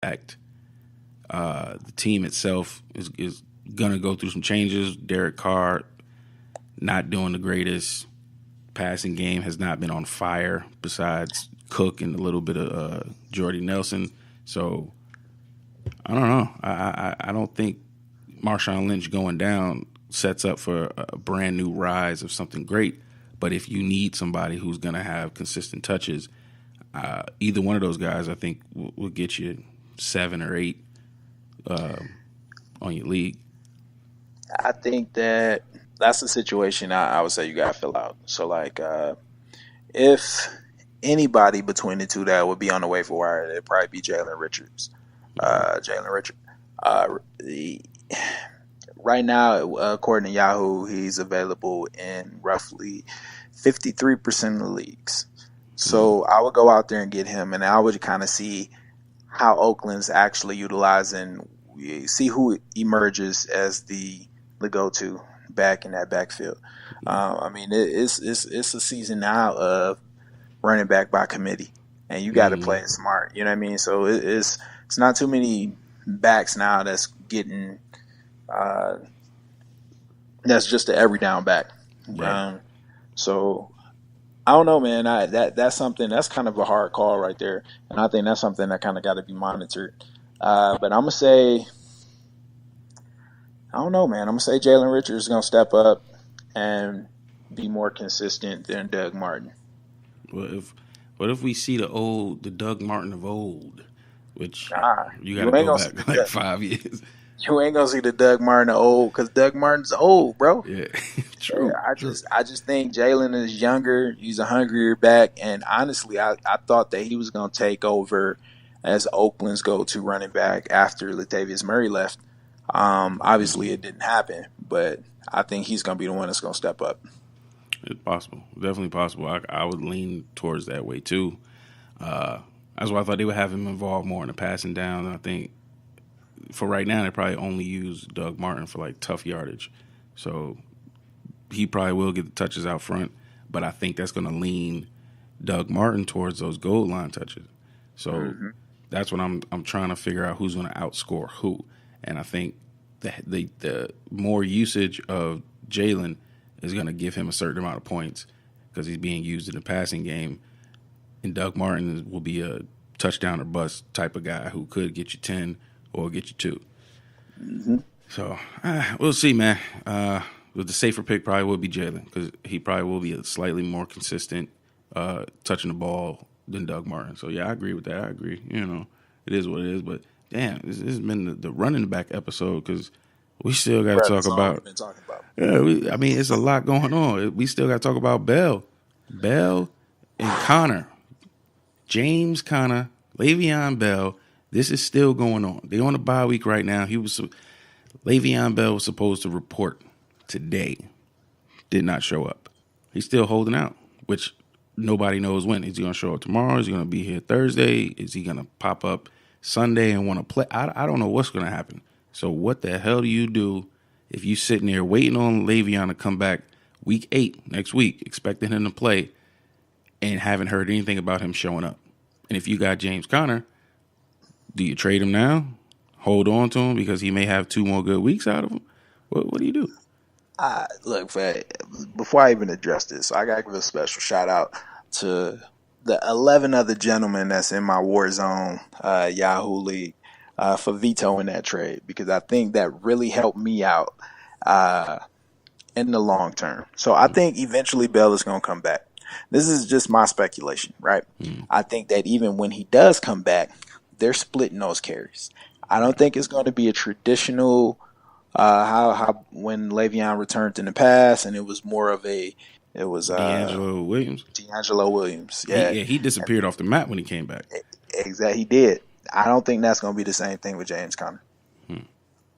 act. The team itself is going to go through some changes. Derek Carr not doing the greatest. Passing game has not been on fire besides Cook and a little bit of Jordy Nelson. So I don't know. I don't think Marshawn Lynch going down sets up for a brand new rise of something great. But if you need somebody who's going to have consistent touches, either one of those guys, I think, will get you 7 or 8 on your league. I think that's the situation I would say you got to fill out. So, like, if anybody between the two that would be on the waiver wire, it'd probably be Jalen Richards. Right now, according to Yahoo, he's available in roughly 53% of the leagues. So I would go out there and get him, and I would kind of see how Oakland's actually utilizing, see who emerges as the go-to back in that backfield. I mean, it's a season now of running back by committee, and you got to play it smart. You know what I mean? So it's not too many backs now that's getting that's just an every down back. Right. So I don't know, man. That's something that's kind of a hard call right there, and I think that's something that kind of got to be monitored. But I'm gonna say, I don't know, man. I'm gonna say Jalen Richards is gonna step up and be more consistent than Doug Martin. What if we see the Doug Martin of old, which you got to You ain't go gonna back like 5 years. You ain't gonna see the Doug Martin of old because Doug Martin's old, bro. Yeah, true. Yeah, I just think Jalen is younger. He's a hungrier back, and honestly, I thought that he was gonna take over as Oakland's go-to running back after Latavius Murray left. Obviously, it didn't happen, but I think he's gonna be the one that's gonna step up. It's possible, definitely possible. I would lean towards that way too. That's why I thought they would have him involved more in the passing down. I think for right now, they probably only use Doug Martin for like tough yardage. So he probably will get the touches out front, but I think that's going to lean Doug Martin towards those goal line touches. So that's what I'm trying to figure out who's going to outscore who. And I think the more usage of Jalen is going to give him a certain amount of points because he's being used in the passing game. And Doug Martin will be a touchdown or bust type of guy who could get you 10 or get you 2. So we'll see, man. But the safer pick probably would be Jalen because he probably will be a slightly more consistent touching the ball than Doug Martin. So, yeah, I agree with that. I agree. You know, it is what it is. But, damn, this has been the running back episode because we still got to talk about. Been talking about. Yeah, I mean, it's a lot going on. We still got to talk about Bell and Connor. James Conner, Le'Veon Bell. This is still going on. They're on a bye week right now. Le'Veon Bell was supposed to report today. Did not show up. He's still holding out, which nobody knows when. Is he going to show up tomorrow? Is he going to be here Thursday? Is he going to pop up Sunday and want to play? I don't know what's going to happen. So what the hell do you do if you sitting there waiting on Le'Veon to come back week 8 next week, expecting him to play, and haven't heard anything about him showing up? And if you got James Conner, do you trade him now? Hold on to him because he may have 2 more good weeks out of him? What do you do? Look, before I even address this, I got to give a special shout out to the 11 other gentlemen that's in my Warzone Yahoo League for vetoing that trade because I think that really helped me out in the long term. So I think eventually Bell is going to come back. This is just my speculation, right? I think that even when he does come back, they're splitting those carries. I don't think it's going to be a traditional how when Le'Veon returned in the past, and it was more of D'Angelo Williams. D'Angelo Williams, yeah. He disappeared off the map when he came back. Exactly, he did. I don't think that's going to be the same thing with James Conner. You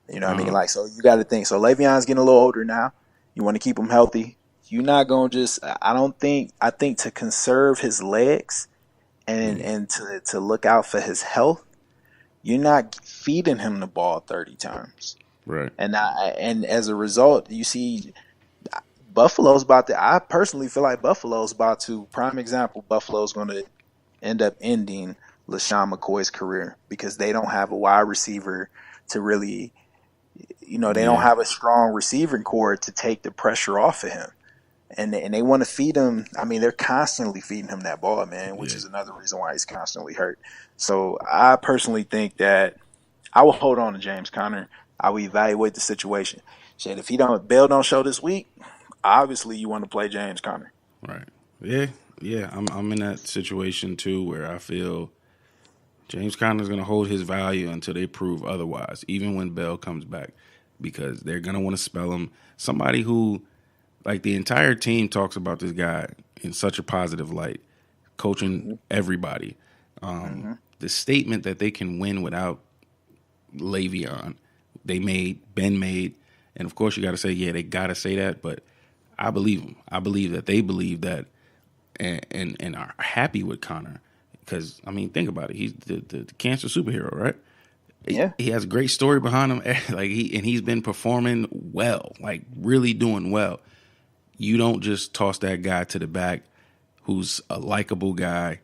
know what I mean? Like, so you got to think. So Le'Veon's getting a little older now. You want to keep him healthy. You're not going to just. I think to conserve his legs and to look out for his health, you're not feeding him the ball 30 times. Right. And as a result, you see Buffalo's about to. I personally feel like Buffalo's about to. Prime example, Buffalo's going to end up ending LaShawn McCoy's career because they don't have a wide receiver to really, they don't Yeah, have a strong receiving core to take the pressure off of him. And they want to feed him. I mean, they're constantly feeding him that ball, man, which yeah. is another reason why he's constantly hurt. So I personally think that I will hold on to James Conner. I will evaluate the situation. Said if Bell don't show this week, obviously you want to play James Conner. Right. Yeah, yeah. I'm in that situation too where I feel James Conner's going to hold his value until they prove otherwise, even when Bell comes back, because they're going to want to spell him. Somebody who, like, the entire team talks about this guy in such a positive light, coaching Mm-hmm. everybody. Mm-hmm. The statement that they can win without Le'Veon, Ben made, and of course you got to say, yeah, they got to say that, but I believe them. I believe that they believe that and are happy with Connor because I mean, think about it. He's the cancer superhero, right? Yeah. He has a great story behind him, like he's been performing well, like really doing well. You don't just toss that guy to the back, who's a likable guy,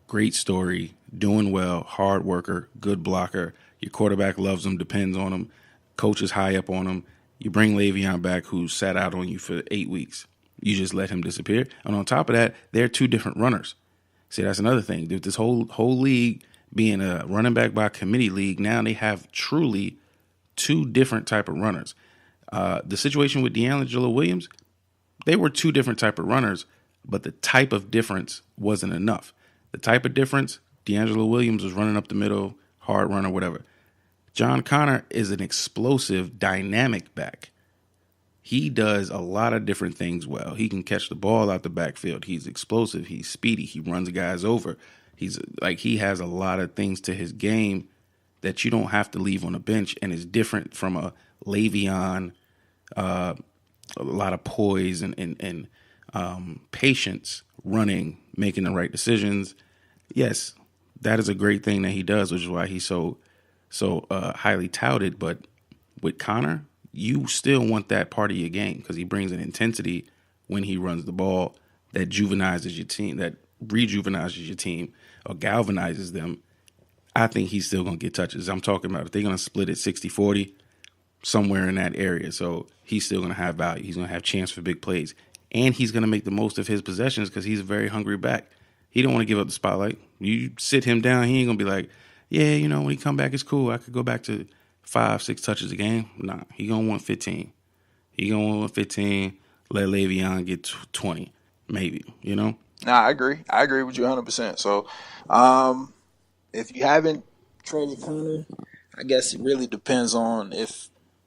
great story, doing well, hard worker, good blocker. Your quarterback loves him, depends on him, coach is high up on him. You bring Le'Veon back, who sat out on you for 8 weeks. You just let him disappear. And on top of that, they're two different runners. See, that's another thing. This whole league being a running back by committee league, now they have truly two different type of runners. The situation with D'Angelo Williams, they were two different type of runners, but the type of difference wasn't enough. The type of difference, D'Angelo Williams was running up the middle, hard runner, whatever. John Connor is an explosive, dynamic back. He does a lot of different things well. He can catch the ball out the backfield. He's explosive. He's speedy. He runs guys over. He has a lot of things to his game that you don't have to leave on the bench, and is different from a Le'Veon. A lot of poise and patience, running, making the right decisions. Yes, that is a great thing that he does, which is why he's so highly touted. But with Connor, you still want that part of your game because he brings an intensity when he runs the ball that juvenizes your team, that rejuvenizes your team or galvanizes them. I think he's still going to get touches. I'm talking about if they're going to split it 60-40, somewhere in that area. So he's still going to have value. He's going to have chance for big plays. And he's going to make the most of his possessions because he's a very hungry back. He don't want to give up the spotlight. You sit him down, he ain't going to be like, yeah, when he come back, it's cool. I could go back to 5-6 touches a game. Nah, he going to want 15. He going to want 15, let Le'Veon get 20, maybe, Nah, I agree. I agree with you 100%. So, if you haven't traded Connor, I guess it really depends on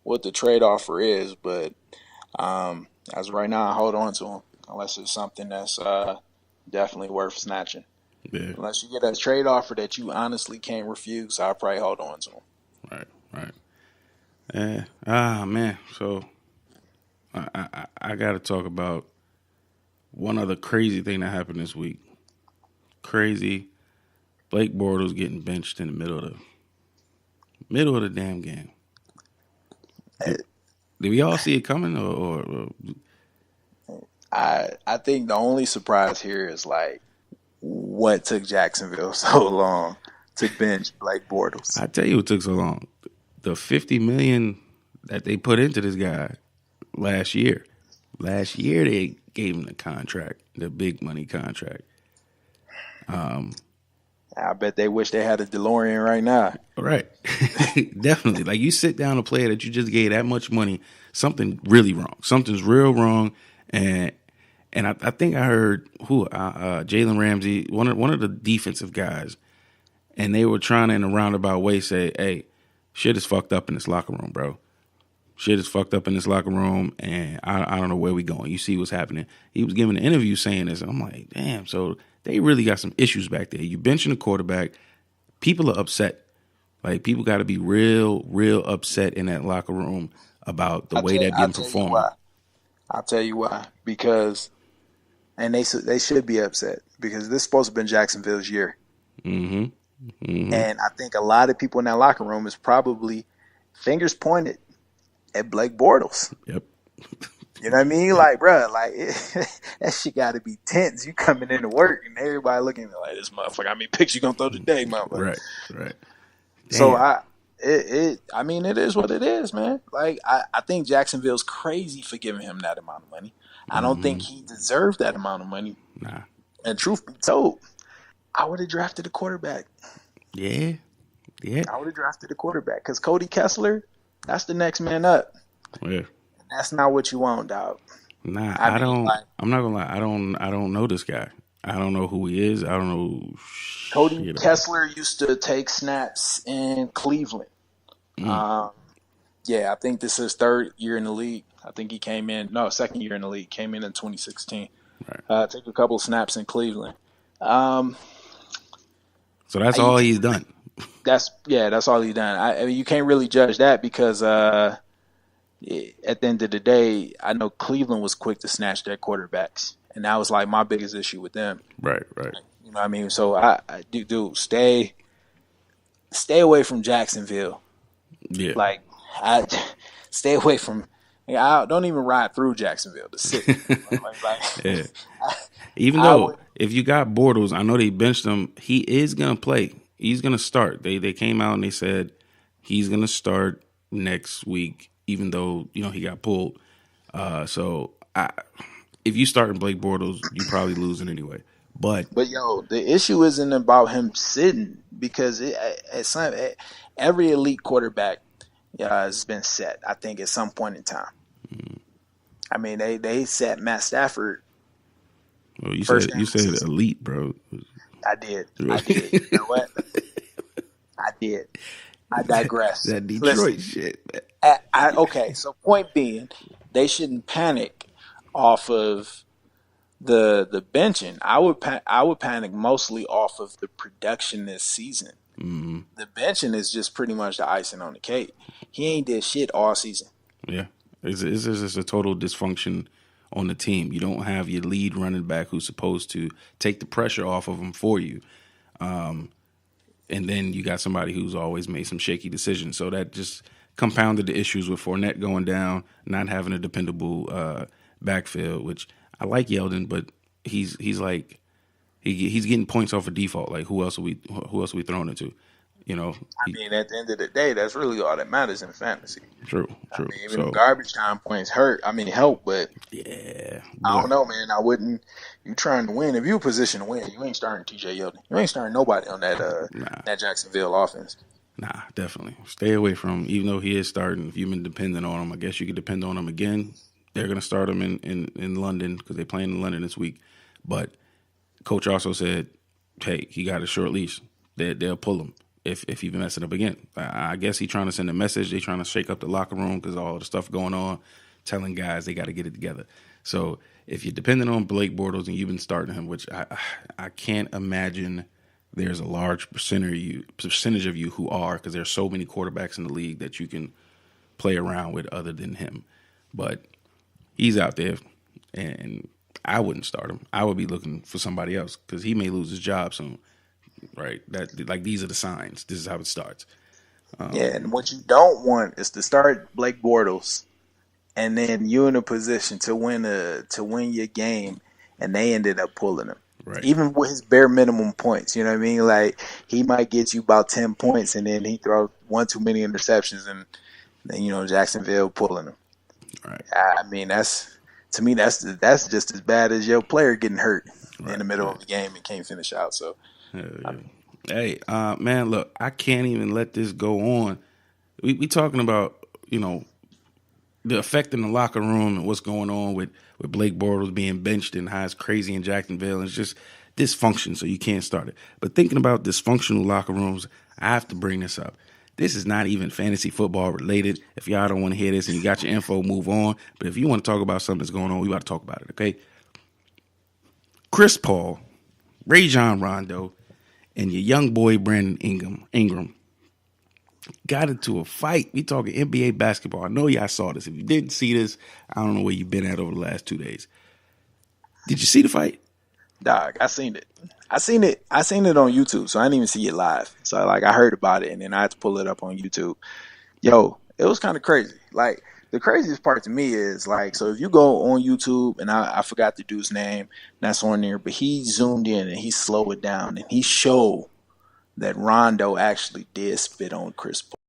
what the trade offer is. But as of right now, I hold on to him unless it's something that's definitely worth snatching. Yeah. Unless you get a trade offer that you honestly can't refuse, I'll probably hold on to him. Right. Yeah. Man. So I got to talk about one other crazy thing that happened this week. Crazy. Blake Bortles getting benched in the middle of the damn game. Did we all see it coming, or I think the only surprise here is like what took Jacksonville so long to bench Blake Bortles. I tell you what took so long. The $50 million that they put into this guy last year. Last year they gave him the contract, the big money contract. I bet they wish they had a DeLorean right now. Right. Definitely. Like, you sit down a player that you just gave that much money, something really wrong. Something's real wrong. And I think I heard Jalen Ramsey, one of the defensive guys, and they were trying to, in a roundabout way, say, hey, shit is fucked up in this locker room, bro. Shit is fucked up in this locker room, and I don't know where we going. You see what's happening. He was giving an interview saying this, and I'm like, damn, so they really got some issues back there. You benching a quarterback. People are upset. Like, people got to be real, real upset in that locker room about the way they've been performing. I'll tell you why. Because, and they should be upset, because this is supposed to have been Jacksonville's year. Mm-hmm. Mm-hmm. And I think a lot of people in that locker room is probably fingers pointed at Blake Bortles. Yep. You know what I mean? Like, bro, like that shit got to be tense. You coming into work and everybody looking at me like this motherfucker. How many picks you gonna throw today, motherfucker? Right, right. So Damn. I mean, it is what it is, man. Like, I think Jacksonville's crazy for giving him that amount of money. I don't think he deserved that amount of money. Nah. And truth be told, I would have drafted a quarterback. Yeah. Yeah. I would have drafted a quarterback because Cody Kessler, that's the next man up. Yeah. That's not what you want, dog. Nah, I mean, like I'm not gonna lie. I don't know this guy. I don't know who he is. I don't know Cody shit about him. Kessler used to take snaps in Cleveland. Mm, Um, yeah, I think this is his third year in the league. I think he came in, no, second year in the league. Came in 2016. right. Take a couple snaps in Cleveland. Um, So that's you all can't he's really, done. that's all he's done. I mean, you can't really judge that because at the end of the day, I know Cleveland was quick to snatch their quarterbacks, and that was like my biggest issue with them. Right, right. You know what I mean? So I do stay away from Jacksonville. Yeah. Like, I stay away from. I don't even ride through Jacksonville, the city. Yeah. Even I though would, if you got Bortles, I know they benched him. He is gonna play. He's gonna start. They came out and they said he's gonna start next week, even though he got pulled. So if you start in Blake Bortles, you probably losing anyway. But but yo, the issue isn't about him sitting because every elite quarterback has been set. I think at some point in time. I mean, they set Matt Stafford well, you first said game of the season. elite, bro. I did. You know what? I did. I digress. That Listen, Detroit shit, man. okay. So point being, they shouldn't panic off of the benching. I would panic mostly off of the production this season. The benching is just pretty much the icing on the cake. He ain't did shit all season. Yeah, it's just a total dysfunction on the team. You don't have your lead running back who's supposed to take the pressure off of him for you. And then you got somebody who's always made some shaky decisions. So that just compounded the issues with Fournette going down, not having a dependable backfield, which I like Yeldon, but he's like he's getting points off of default. Like who else are we throwing it to? I mean, at the end of the day, that's really all that matters in fantasy. True. I mean, even So garbage time points help, but yeah, I but don't know, man. I wouldn't. You trying to win? If you a position to win, you ain't starting T.J. Yeldon. You ain't starting nobody on that Jacksonville offense. nah, definitely stay away from him. Even though he is starting, if you've been dependent on him, I guess you could depend on him again. They're going to start him in London because they're playing in London this week. But coach also said, hey, he got a short leash. They'll pull him if he messes it up again. I guess he's trying to send a message. They're trying to shake up the locker room because all the stuff going on, telling guys they got to get it together. So if you're dependent on Blake Bortles and you've been starting him, which I can't imagine there's a large percentage of you who are, because there's so many quarterbacks in the league that you can play around with other than him. But he's out there, and I wouldn't start him. I would be looking for somebody else because he may lose his job soon. Right? These are the signs. This is how it starts. Yeah, and what you don't want is to start Blake Bortles, and then you in a position to win your game, and they ended up pulling him. Right. Even with his bare minimum points, you know what I mean? Like he might get you about 10 points, and then he throw one too many interceptions, and then Jacksonville pulling him. Right. I mean, that's just as bad as your player getting hurt in the middle of the game and can't finish out. So. Yeah. Hey, man, look, I can't even let this go on. We talking about, the effect in the locker room and what's going on with Blake Bortles being benched and how it's crazy in Jacksonville. It's just dysfunction, so you can't start it. But thinking about dysfunctional locker rooms, I have to bring this up. This is not even fantasy football related. If y'all don't want to hear this and you got your info, move on. But if you want to talk about something that's going on, we got to talk about it, okay? Chris Paul, Rajon Rondo, and your young boy Brandon Ingram got into a fight. We talking NBA basketball. I know y'all saw this. If you didn't see this, I don't know where you've been at over the last 2 days. Did you see the fight? Dog, I seen it. I seen it on YouTube, so I didn't even see it live. So I heard about it, and then I had to pull it up on YouTube. Yo, it was kind of crazy. Like the craziest part to me is like, so if you go on YouTube, and I forgot the dude's name that's on there, but he zoomed in and he slowed it down and he showed that Rondo actually did spit on Chris Paul.